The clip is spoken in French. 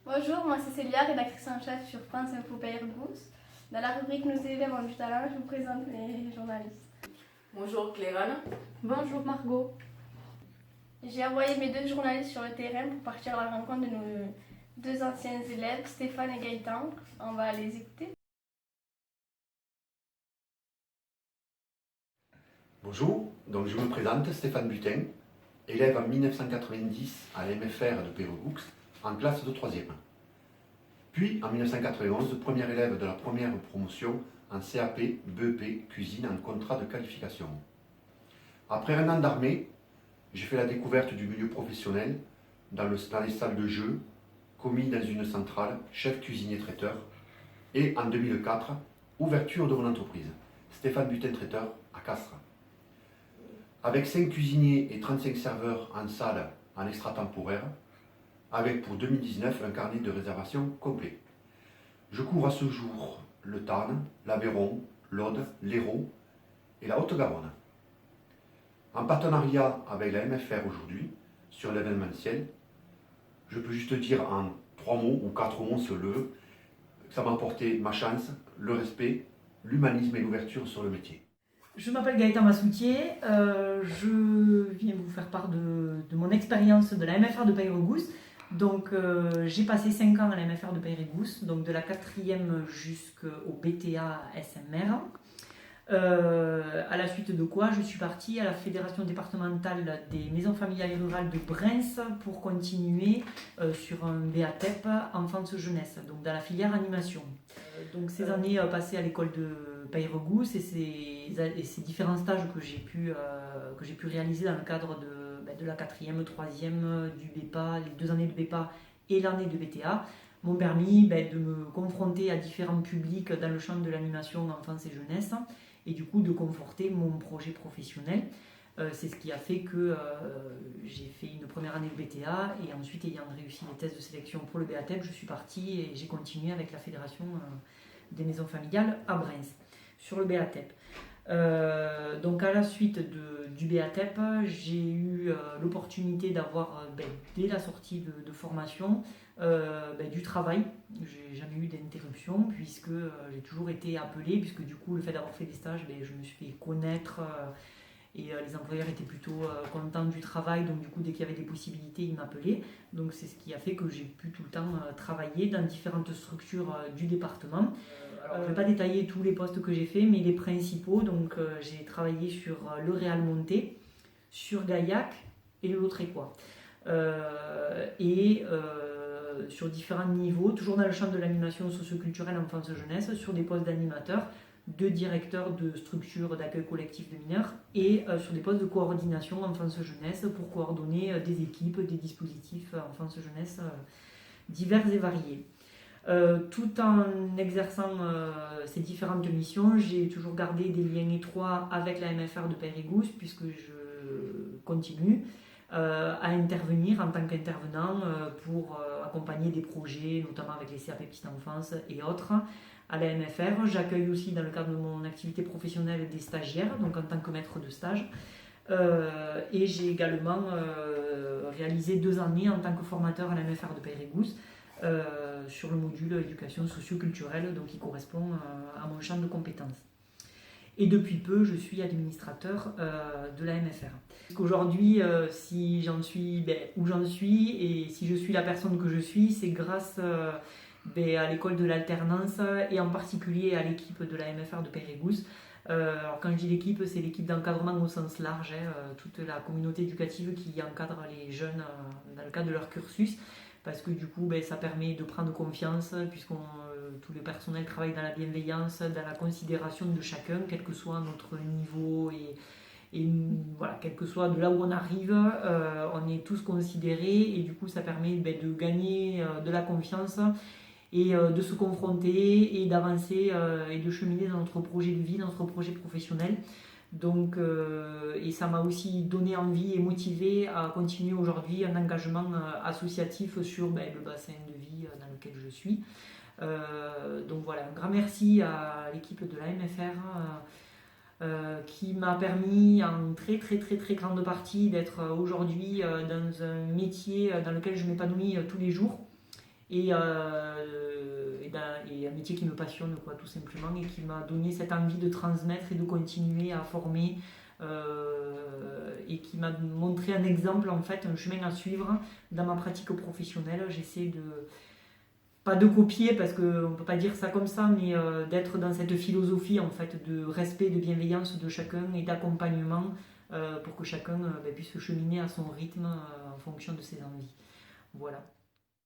Bonjour, moi c'est Célia, rédactrice en chef sur France Info Payre-Gousse. Dans la rubrique Nos élèves ont du talent, je vous présente les journalistes. Bonjour Clérane. Bonjour Margot. J'ai envoyé mes deux journalistes sur le terrain pour partir à la rencontre de nos deux anciens élèves, Stéphane et Gaëtan. On va les écouter. Bonjour, donc je me présente, Stéphane Butin, élève en 1990 à l'MFR de Payre-Gousse, en classe de 3e. Puis en 1991, premier élève de la première promotion en CAP, BEP, cuisine en contrat de qualification. Après un an d'armée, j'ai fait la découverte du milieu professionnel dans les salles de jeu, commis dans une centrale, chef cuisinier traiteur, et en 2004, ouverture de mon entreprise, Stéphane Butin Traiteur à Castres. Avec 5 cuisiniers et 35 serveurs en salle en extra-temporaire, avec pour 2019 un carnet de réservation complet. Je couvre à ce jour le Tarn, l'Aveyron, l'Aude, l'Hérault et la Haute-Garonne. En partenariat avec la MFR aujourd'hui, sur l'événementiel, je peux juste dire en 3 mots ou 4 mots sur le que ça m'a apporté ma chance, le respect, l'humanisme et l'ouverture sur le métier. Je m'appelle Gaëtan Massoutier, je viens vous faire part de mon expérience de la MFR de Payre-Gousse. Donc j'ai passé 5 ans à la MFR de Payre-Gousse, donc de la 4e jusqu'au BTA SMR. À la suite de quoi je suis partie à la Fédération départementale des maisons familiales et rurales de Breims pour continuer sur un BATEP enfance-jeunesse, donc dans la filière animation. Donc ces années passées à l'école de Payre-Gousse et ces différents stages que j'ai pu réaliser dans le cadre de la 4e, 3e, du BEPA, les 2 années de BEPA et l'année de BTA, m'ont permis de me confronter à différents publics dans le champ de l'animation enfance et jeunesse et du coup de conforter mon projet professionnel. C'est ce qui a fait que j'ai fait une première année de BTA et ensuite, ayant réussi les tests de sélection pour le BATEP, je suis partie et j'ai continué avec la Fédération des maisons familiales à Breims sur le BATEP. Donc à la suite du BATEP, j'ai eu l'opportunité d'avoir, dès la sortie de formation, du travail. J'ai jamais eu d'interruption puisque j'ai toujours été appelée, puisque du coup le fait d'avoir fait des stages, je me suis fait connaître et les employeurs étaient plutôt contents du travail, donc du coup dès qu'il y avait des possibilités ils m'appelaient. Donc c'est ce qui a fait que j'ai pu tout le temps travailler dans différentes structures du département. Alors, je ne vais pas détailler tous les postes que j'ai fait, mais les principaux, donc j'ai travaillé sur le Réal Monté, sur Gaillac et le Lautrécois. Sur différents niveaux, toujours dans le champ de l'animation socio-culturelle enfance-jeunesse, sur des postes d'animateurs, de directeurs de structures d'accueil collectif de mineurs et sur des postes de coordination enfance-jeunesse pour coordonner des équipes, des dispositifs enfance-jeunesse divers et variés. Tout en exerçant ces différentes missions, j'ai toujours gardé des liens étroits avec la MFR de Payre-Gousse puisque je continue à intervenir en tant qu'intervenant pour accompagner des projets, notamment avec les CAP Petite Enfance et autres. À la MFR, j'accueille aussi dans le cadre de mon activité professionnelle des stagiaires, donc en tant que maître de stage. Et j'ai également réalisé 2 années en tant que formateur à la MFR de Payre-Gousse sur le module éducation socio-culturelle, donc qui correspond à mon champ de compétences. Et depuis peu, je suis administrateur de la MFR. Aujourd'hui, si j'en suis où j'en suis et si je suis la personne que je suis, c'est grâce à l'école de l'alternance et en particulier à l'équipe de la MFR de Payre-Gousse. Alors quand je dis l'équipe, c'est l'équipe d'encadrement au sens large, toute la communauté éducative qui encadre les jeunes dans le cadre de leur cursus. Parce que du coup, ça permet de prendre confiance, puisque tout le personnel travaille dans la bienveillance, dans la considération de chacun, quel que soit notre niveau et voilà, quel que soit de là où on arrive, on est tous considérés et du coup, ça permet de gagner de la confiance et de se confronter et d'avancer et de cheminer dans notre projet de vie, dans notre projet professionnel. Donc, et ça m'a aussi donné envie et motivé à continuer aujourd'hui un engagement associatif sur le bassin de vie dans lequel je suis. Donc voilà, un grand merci à l'équipe de la MFR qui m'a permis en très très très très grande partie d'être aujourd'hui dans un métier dans lequel je m'épanouis tous les jours et un métier qui me passionne, quoi, tout simplement, et qui m'a donné cette envie de transmettre et de continuer à former, et qui m'a montré un exemple, en fait, un chemin à suivre dans ma pratique professionnelle. J'essaie pas de copier, parce qu'on ne peut pas dire ça comme ça, mais d'être dans cette philosophie, en fait, de respect, de bienveillance de chacun et d'accompagnement, pour que chacun puisse cheminer à son rythme, en fonction de ses envies. Voilà.